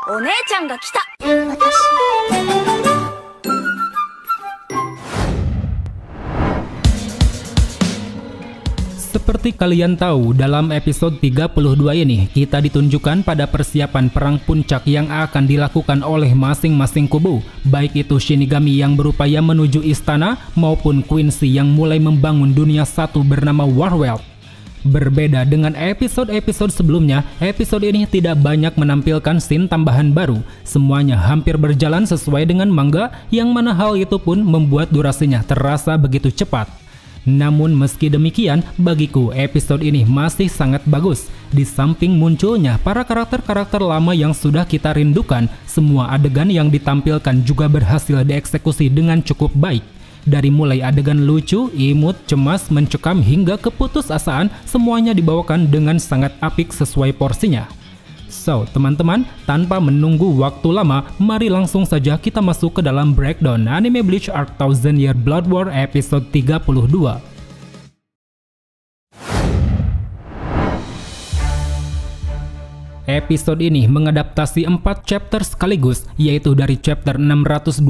お姉ちゃんが来た。Seperti kalian tahu, dalam episode 32 ini kita ditunjukkan pada persiapan perang puncak yang akan dilakukan oleh masing-masing kubu, baik itu Shinigami yang berupaya menuju istana maupun Quincy yang mulai membangun dunia satu bernama Warworld. Berbeda dengan episode-episode sebelumnya, episode ini tidak banyak menampilkan scene tambahan baru. Semuanya hampir berjalan sesuai dengan manga, yang mana hal itu pun membuat durasinya terasa begitu cepat. Namun meski demikian, bagiku episode ini masih sangat bagus. Di samping munculnya para karakter-karakter lama yang sudah kita rindukan, semua adegan yang ditampilkan juga berhasil dieksekusi dengan cukup baik. Dari mulai adegan lucu, imut, cemas, mencekam hingga keputusasaan, semuanya dibawakan dengan sangat apik sesuai porsinya. So, teman-teman, tanpa menunggu waktu lama, mari langsung saja kita masuk ke dalam breakdown anime Bleach Arc Thousand Year Blood War episode 32. Episode ini mengadaptasi 4 chapter sekaligus, yaitu dari chapter 625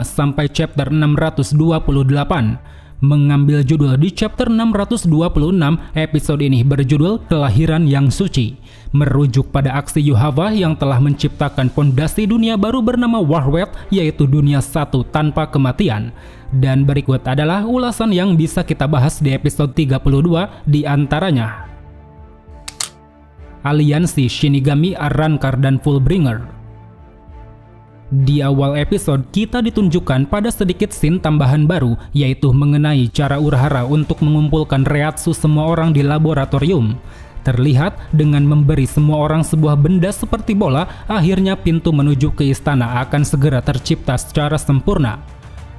sampai chapter 628. Mengambil judul di chapter 626, episode ini berjudul Kelahiran yang Suci, merujuk pada aksi Yuhava yang telah menciptakan pondasi dunia baru bernama Warworld, yaitu dunia satu tanpa kematian. Dan berikut adalah ulasan yang bisa kita bahas di episode 32, di antaranya aliansi Shinigami, Arrancar, dan Fullbringer. Di awal episode, kita ditunjukkan pada sedikit scene tambahan baru, yaitu mengenai cara Urahara untuk mengumpulkan Reiatsu semua orang di laboratorium. Terlihat dengan memberi semua orang sebuah benda seperti bola, akhirnya pintu menuju ke istana akan segera tercipta secara sempurna.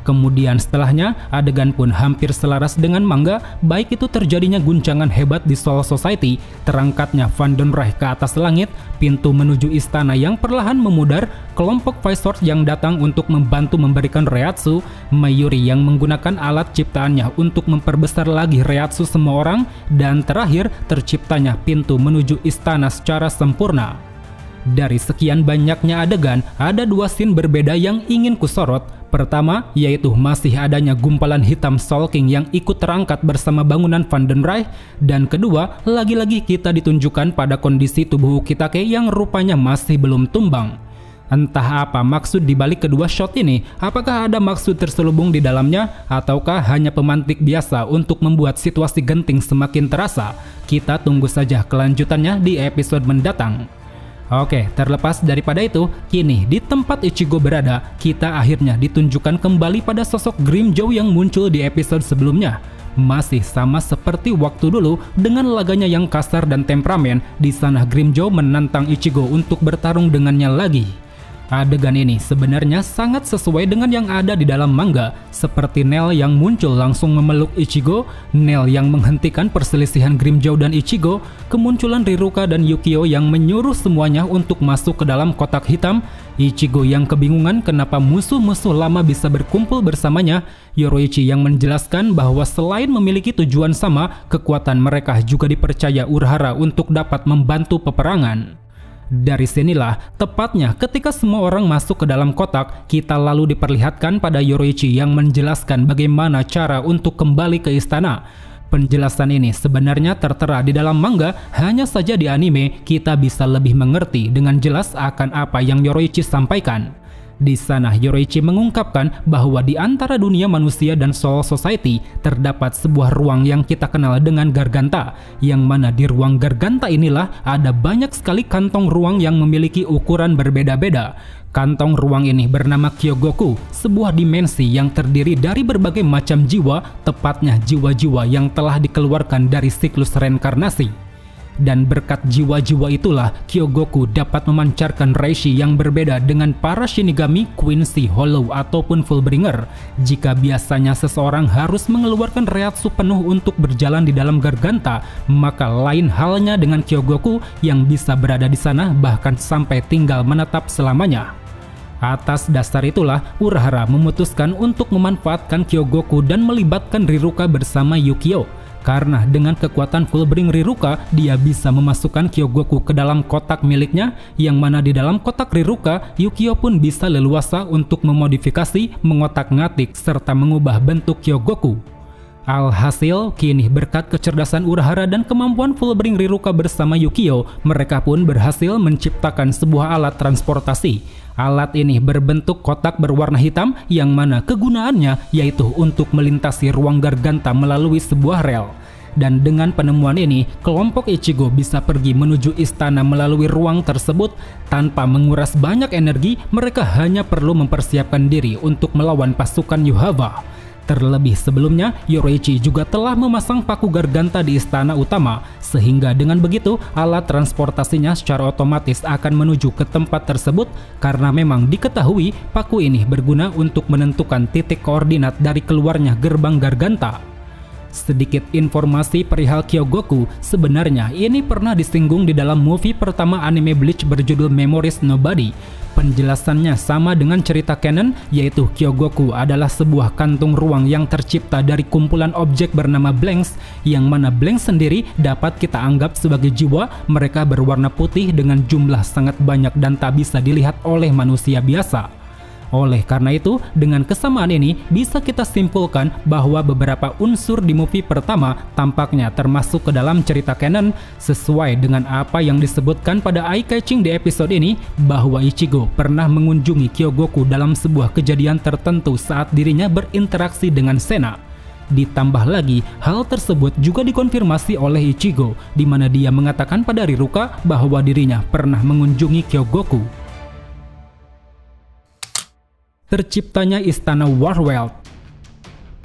Kemudian setelahnya, adegan pun hampir selaras dengan manga, baik itu terjadinya guncangan hebat di Soul Society, terangkatnya Vandenreich ke atas langit, pintu menuju istana yang perlahan memudar, kelompok Visor yang datang untuk membantu memberikan Reiatsu, Mayuri yang menggunakan alat ciptaannya untuk memperbesar lagi Reiatsu semua orang, dan terakhir terciptanya pintu menuju istana secara sempurna. Dari sekian banyaknya adegan, ada dua scene berbeda yang ingin kusorot. Pertama, yaitu masih adanya gumpalan hitam Soul King yang ikut terangkat bersama bangunan Vandenreich, dan kedua, lagi-lagi kita ditunjukkan pada kondisi tubuh Ukitake yang rupanya masih belum tumbang. Entah apa maksud dibalik kedua shot ini, apakah ada maksud terselubung di dalamnya, ataukah hanya pemantik biasa untuk membuat situasi genting semakin terasa? Kita tunggu saja kelanjutannya di episode mendatang. Oke, terlepas daripada itu, kini di tempat Ichigo berada, kita akhirnya ditunjukkan kembali pada sosok Grimmjow yang muncul di episode sebelumnya. Masih sama seperti waktu dulu, dengan laganya yang kasar dan temperamen, di sana Grimmjow menantang Ichigo untuk bertarung dengannya lagi. Adegan ini sebenarnya sangat sesuai dengan yang ada di dalam manga, seperti Nel yang muncul langsung memeluk Ichigo, Nel yang menghentikan perselisihan Grimmjow dan Ichigo, kemunculan Riruka dan Yukio yang menyuruh semuanya untuk masuk ke dalam kotak hitam, Ichigo yang kebingungan kenapa musuh-musuh lama bisa berkumpul bersamanya, Yoroichi yang menjelaskan bahwa selain memiliki tujuan sama, kekuatan mereka juga dipercaya Urahara untuk dapat membantu peperangan. Dari sinilah, tepatnya ketika semua orang masuk ke dalam kotak, kita lalu diperlihatkan pada Yoroichi yang menjelaskan bagaimana cara untuk kembali ke istana. Penjelasan ini sebenarnya tertera di dalam manga, hanya saja di anime kita bisa lebih mengerti dengan jelas akan apa yang Yoroichi sampaikan. Di sana Yoroichi mengungkapkan bahwa di antara dunia manusia dan Soul Society terdapat sebuah ruang yang kita kenal dengan Garganta, yang mana di ruang Garganta inilah ada banyak sekali kantong ruang yang memiliki ukuran berbeda-beda. Kantong ruang ini bernama Kyogoku, sebuah dimensi yang terdiri dari berbagai macam jiwa, tepatnya jiwa-jiwa yang telah dikeluarkan dari siklus reinkarnasi. Dan berkat jiwa-jiwa itulah Kyogoku dapat memancarkan reishi yang berbeda dengan para Shinigami, Quincy, Hollow, ataupun Fullbringer. Jika biasanya seseorang harus mengeluarkan Reiatsu penuh untuk berjalan di dalam Garganta, maka lain halnya dengan Kyogoku yang bisa berada di sana bahkan sampai tinggal menetap selamanya. Atas dasar itulah, Urahara memutuskan untuk memanfaatkan Kyogoku dan melibatkan Riruka bersama Yukio. Karena dengan kekuatan Fullbring Riruka, dia bisa memasukkan Kyogoku ke dalam kotak miliknya, yang mana di dalam kotak Riruka, Yukio pun bisa leluasa untuk memodifikasi, mengotak-ngatik, serta mengubah bentuk Kyogoku. Alhasil, kini berkat kecerdasan Urahara dan kemampuan Fullbring Riruka bersama Yukio, mereka pun berhasil menciptakan sebuah alat transportasi. Alat ini berbentuk kotak berwarna hitam yang mana kegunaannya yaitu untuk melintasi ruang Garganta melalui sebuah rel. Dan dengan penemuan ini, kelompok Ichigo bisa pergi menuju istana melalui ruang tersebut tanpa menguras banyak energi. Mereka hanya perlu mempersiapkan diri untuk melawan pasukan Yhwach. Terlebih sebelumnya, Yoruichi juga telah memasang paku Garganta di istana utama, sehingga dengan begitu alat transportasinya secara otomatis akan menuju ke tempat tersebut karena memang diketahui paku ini berguna untuk menentukan titik koordinat dari keluarnya gerbang Garganta. Sedikit informasi perihal Kyogoku, sebenarnya ini pernah disinggung di dalam movie pertama anime Bleach berjudul Memories Nobody. Penjelasannya sama dengan cerita canon, yaitu Kyogoku adalah sebuah kantung ruang yang tercipta dari kumpulan objek bernama Blanks, yang mana Blanks sendiri dapat kita anggap sebagai jiwa. Mereka berwarna putih dengan jumlah sangat banyak dan tak bisa dilihat oleh manusia biasa. Oleh karena itu, dengan kesamaan ini bisa kita simpulkan bahwa beberapa unsur di movie pertama tampaknya termasuk ke dalam cerita canon, sesuai dengan apa yang disebutkan pada eye catching di episode ini, bahwa Ichigo pernah mengunjungi Kyogoku dalam sebuah kejadian tertentu saat dirinya berinteraksi dengan Senna. Ditambah lagi, hal tersebut juga dikonfirmasi oleh Ichigo, di mana dia mengatakan pada Riruka bahwa dirinya pernah mengunjungi Kyogoku. Terciptanya Istana Warworld.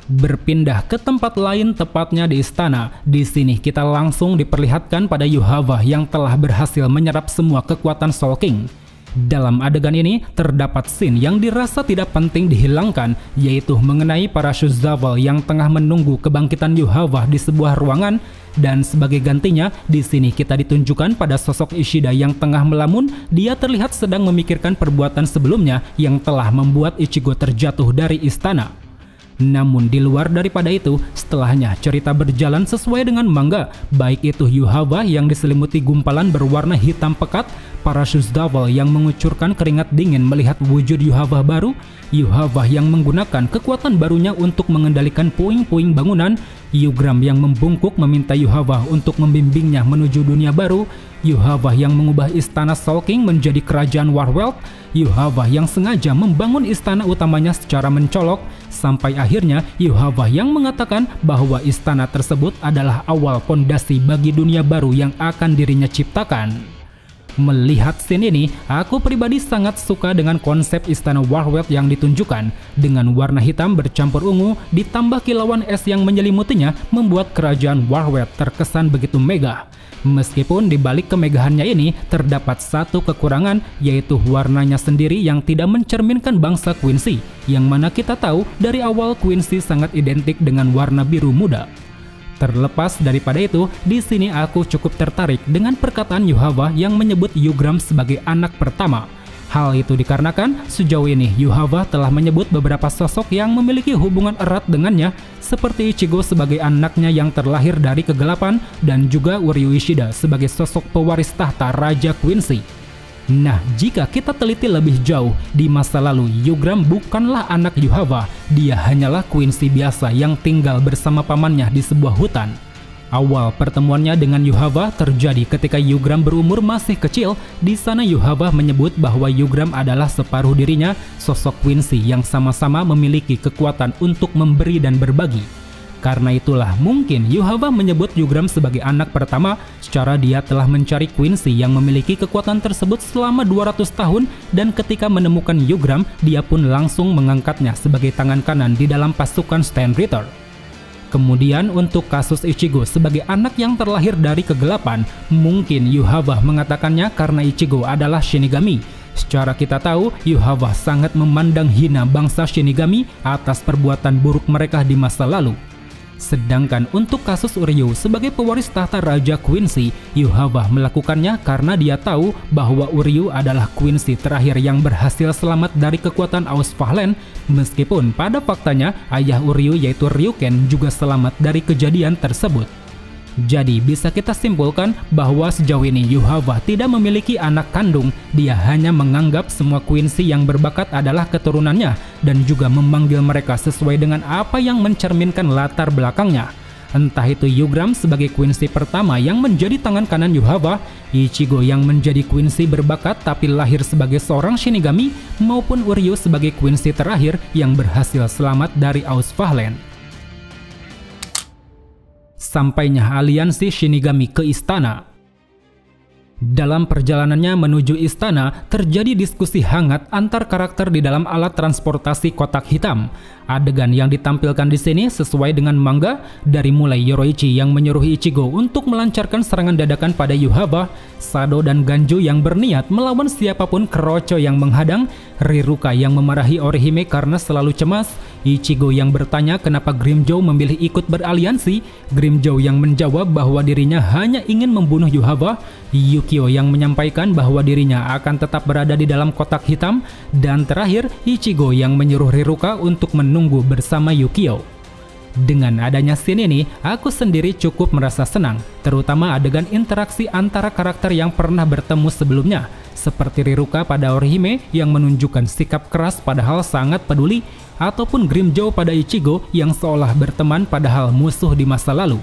Berpindah ke tempat lain, tepatnya di istana. Di sini kita langsung diperlihatkan pada Yhwach yang telah berhasil menyerap semua kekuatan Soul King. Dalam adegan ini terdapat scene yang dirasa tidak penting dihilangkan, yaitu mengenai para Shuzaval yang tengah menunggu kebangkitan Yhwach di sebuah ruangan. Dan sebagai gantinya, di sini kita ditunjukkan pada sosok Ishida yang tengah melamun. Dia terlihat sedang memikirkan perbuatan sebelumnya yang telah membuat Ichigo terjatuh dari istana. Namun di luar daripada itu, setelahnya cerita berjalan sesuai dengan manga, baik itu Yhwach yang diselimuti gumpalan berwarna hitam pekat, para Shuzaval yang mengucurkan keringat dingin melihat wujud Yhwach baru, Yhwach yang menggunakan kekuatan barunya untuk mengendalikan puing-puing bangunan, Yugram yang membungkuk meminta Yhwach untuk membimbingnya menuju dunia baru, Yhwach yang mengubah istana Soul King menjadi kerajaan Warworld, Yhwach yang sengaja membangun istana utamanya secara mencolok, sampai akhirnya Yhwach yang mengatakan bahwa istana tersebut adalah awal pondasi bagi dunia baru yang akan dirinya ciptakan. Melihat scene ini, aku pribadi sangat suka dengan konsep istana Warworld yang ditunjukkan. Dengan warna hitam bercampur ungu, ditambah kilauan es yang menyelimutinya, membuat kerajaan Warworld terkesan begitu megah. Meskipun di balik kemegahannya ini, terdapat satu kekurangan, yaitu warnanya sendiri yang tidak mencerminkan bangsa Quincy, yang mana kita tahu dari awal Quincy sangat identik dengan warna biru muda. Terlepas daripada itu, di sini aku cukup tertarik dengan perkataan Yhwach yang menyebut Yugram sebagai anak pertama. Hal itu dikarenakan sejauh ini Yhwach telah menyebut beberapa sosok yang memiliki hubungan erat dengannya, seperti Ichigo sebagai anaknya yang terlahir dari kegelapan dan juga Uryu Ishida sebagai sosok pewaris tahta Raja Quincy. Nah, jika kita teliti lebih jauh, di masa lalu Yugram bukanlah anak Yhwach, dia hanyalah Quincy biasa yang tinggal bersama pamannya di sebuah hutan. Awal pertemuannya dengan Yhwach terjadi ketika Yugram berumur masih kecil. Di sana Yhwach menyebut bahwa Yugram adalah separuh dirinya, sosok Quincy yang sama-sama memiliki kekuatan untuk memberi dan berbagi. Karena itulah mungkin Yhwach menyebut Yugram sebagai anak pertama, secara dia telah mencari Quincy yang memiliki kekuatan tersebut selama 200 tahun dan ketika menemukan Yugram, dia pun langsung mengangkatnya sebagai tangan kanan di dalam pasukan Stand Ritter. Kemudian untuk kasus Ichigo sebagai anak yang terlahir dari kegelapan, mungkin Yhwach mengatakannya karena Ichigo adalah Shinigami. Secara kita tahu, Yhwach sangat memandang hina bangsa Shinigami atas perbuatan buruk mereka di masa lalu. Sedangkan untuk kasus Uryu sebagai pewaris tahta Raja Quincy, Yhwach melakukannya karena dia tahu bahwa Uryu adalah Quincy terakhir yang berhasil selamat dari kekuatan Ausfahlen, meskipun pada faktanya ayah Uryu yaitu Ryuken juga selamat dari kejadian tersebut. Jadi bisa kita simpulkan bahwa sejauh ini Yhwach tidak memiliki anak kandung, dia hanya menganggap semua Quincy yang berbakat adalah keturunannya dan juga memanggil mereka sesuai dengan apa yang mencerminkan latar belakangnya. Entah itu Yugram sebagai Quincy pertama yang menjadi tangan kanan Yhwach, Ichigo yang menjadi Quincy berbakat tapi lahir sebagai seorang Shinigami, maupun Uryu sebagai Quincy terakhir yang berhasil selamat dari Ausfahlen. Sampainya aliansi Shinigami ke istana. Dalam perjalanannya menuju istana, terjadi diskusi hangat antar karakter di dalam alat transportasi kotak hitam. Adegan yang ditampilkan di sini sesuai dengan manga, dari mulai Yoroichi yang menyuruh Ichigo untuk melancarkan serangan dadakan pada Yhwach, Sado dan Ganju yang berniat melawan siapapun keroco yang menghadang, Riruka yang memarahi Orihime karena selalu cemas, Ichigo yang bertanya kenapa Grimmjow memilih ikut beraliansi, Grimmjow yang menjawab bahwa dirinya hanya ingin membunuh Yhwach, Yukio yang menyampaikan bahwa dirinya akan tetap berada di dalam kotak hitam, dan terakhir Ichigo yang menyuruh Riruka untuk menunggu bersama Yukio. Dengan adanya scene ini, aku sendiri cukup merasa senang, terutama adegan interaksi antara karakter yang pernah bertemu sebelumnya, seperti Riruka pada Orihime yang menunjukkan sikap keras padahal sangat peduli, ataupun Grimmjow pada Ichigo yang seolah berteman padahal musuh di masa lalu.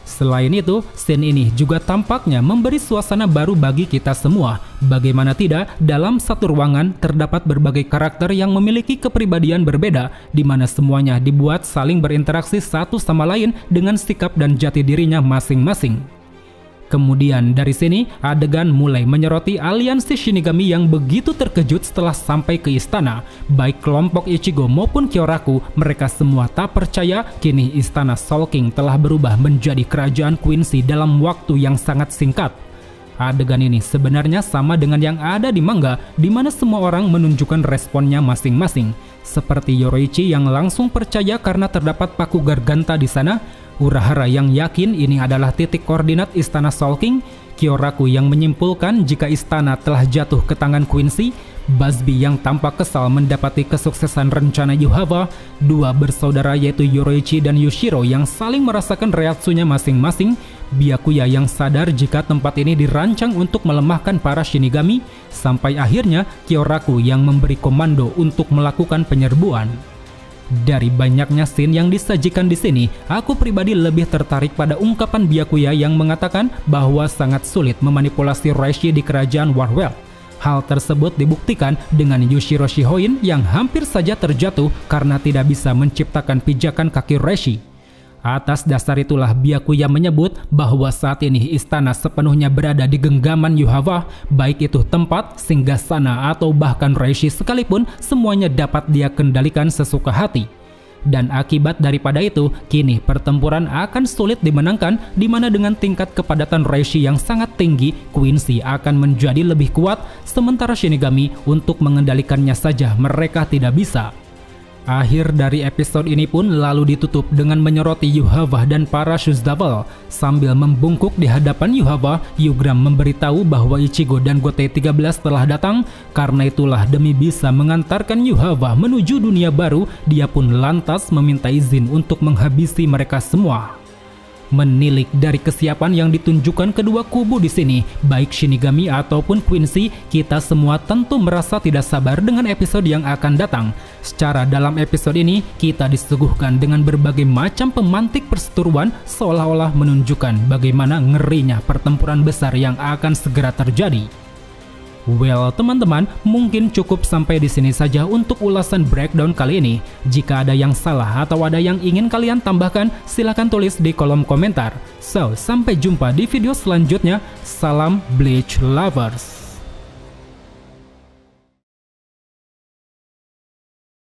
Selain itu, scene ini juga tampaknya memberi suasana baru bagi kita semua. Bagaimana tidak, dalam satu ruangan terdapat berbagai karakter yang memiliki kepribadian berbeda, di mana semuanya dibuat saling berinteraksi satu sama lain dengan sikap dan jati dirinya masing-masing. Kemudian dari sini, adegan mulai menyoroti aliansi Shinigami yang begitu terkejut setelah sampai ke istana. Baik kelompok Ichigo maupun Kyoraku, mereka semua tak percaya kini istana Soul King telah berubah menjadi kerajaan Quincy dalam waktu yang sangat singkat. Adegan ini sebenarnya sama dengan yang ada di manga, di mana semua orang menunjukkan responnya masing-masing. Seperti Yoroichi yang langsung percaya karena terdapat paku Garganta di sana, Urahara yang yakin ini adalah titik koordinat istana Soul King, Kyoraku yang menyimpulkan jika istana telah jatuh ke tangan Quincy, Busby yang tampak kesal mendapati kesuksesan rencana Yhwach, dua bersaudara yaitu Yoroichi dan Yushiro yang saling merasakan reaksinya masing-masing, Byakuya yang sadar jika tempat ini dirancang untuk melemahkan para Shinigami, sampai akhirnya Kyoraku yang memberi komando untuk melakukan penyerbuan. Dari banyaknya scene yang disajikan di sini, aku pribadi lebih tertarik pada ungkapan Byakuya yang mengatakan bahwa sangat sulit memanipulasi Reishi di kerajaan Warwell. Hal tersebut dibuktikan dengan Yushiro Shihoin yang hampir saja terjatuh karena tidak bisa menciptakan pijakan kaki Reishi. Atas dasar itulah Byakuya menyebut bahwa saat ini istana sepenuhnya berada di genggaman Yhwach, baik itu tempat, singgasana atau bahkan Reishi sekalipun, semuanya dapat dia kendalikan sesuka hati. Dan akibat daripada itu, kini pertempuran akan sulit dimenangkan, di mana dengan tingkat kepadatan Reishi yang sangat tinggi, Quincy akan menjadi lebih kuat, sementara Shinigami untuk mengendalikannya saja mereka tidak bisa. Akhir dari episode ini pun lalu ditutup dengan menyoroti Yhwach dan para Shuzzable. Sambil membungkuk di hadapan Yhwach, Yugram memberitahu bahwa Ichigo dan Gotei 13 telah datang. Karena itulah demi bisa mengantarkan Yhwach menuju dunia baru, dia pun lantas meminta izin untuk menghabisi mereka semua. Menilik dari kesiapan yang ditunjukkan kedua kubu di sini, baik Shinigami ataupun Quincy, kita semua tentu merasa tidak sabar dengan episode yang akan datang. Secara dalam episode ini, kita disuguhkan dengan berbagai macam pemantik perseteruan seolah-olah menunjukkan bagaimana ngerinya pertempuran besar yang akan segera terjadi. Well, teman-teman, mungkin cukup sampai di sini saja untuk ulasan breakdown kali ini. Jika ada yang salah atau ada yang ingin kalian tambahkan, silahkan tulis di kolom komentar. So, sampai jumpa di video selanjutnya. Salam Bleach Lovers.